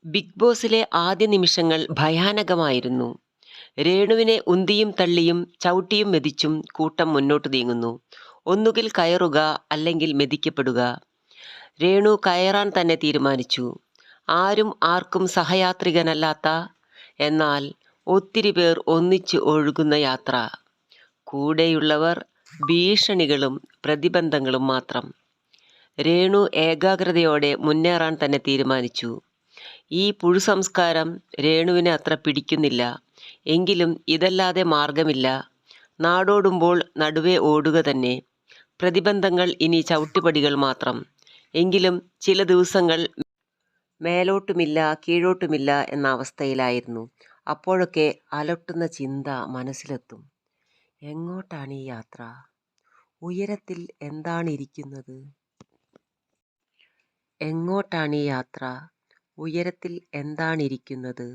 Big ബോസിലെ ആദ്യ നിമിഷങ്ങൾ ഭയാനകമായിരുന്നു. രേണുവിനെ ഉന്തിയും തള്ളിയും ചവിട്ടിയും മെതിച്ചും കൂട്ടം മുന്നോട്ട് നീങ്ങുന്നു. ഒന്നുകിൽ കയറുക, അല്ലെങ്കിൽ മെതിക്കപ്പെടുക. രേണു കയറാൻ തന്നെ തീരുമാനിച്ചു. ആരും ആർക്കും സഹയാത്രികനല്ലാത്ത, എന്നാൽ ഒത്തിരി പേർ ഒന്നിച്ച് ഒഴുകുന്ന യാത്ര. കൂടെയുള്ളവർ ഭീഷണികളും പ്രതിബന്ധങ്ങളും മാത്രം. രേണു ഏകാഗ്രതയോടെ മുന്നേറാൻ തന്നെ തീരുമാനിച്ചു. ഈ പുഴുസംസ്കാരം രേണുവിന് അത്ര പിടിക്കുന്നില്ല. എങ്കിലും ഇതല്ലാതെ മാർഗമില്ല. നാടോടുമ്പോൾ നടുവേ ഓടുക തന്നെ. പ്രതിബന്ധങ്ങൾ ഇനി ചവിട്ടുപടികൾ മാത്രം. എങ്കിലും ചില ദിവസങ്ങൾ മേലോട്ടുമില്ല കീഴോട്ടുമില്ല എന്ന അവസ്ഥയിലായിരുന്നു. അപ്പോഴൊക്കെ അലട്ടുന്ന ചിന്ത മനസ്സിലെത്തും. എങ്ങോട്ടാണ് ഈ യാത്ര? ഉയരത്തിൽ എന്താണിരിക്കുന്നത്? എങ്ങോട്ടാണ് ഈ യാത്ര? ഉയരത്തിൽ എന്താണിരിക്കുന്നത്?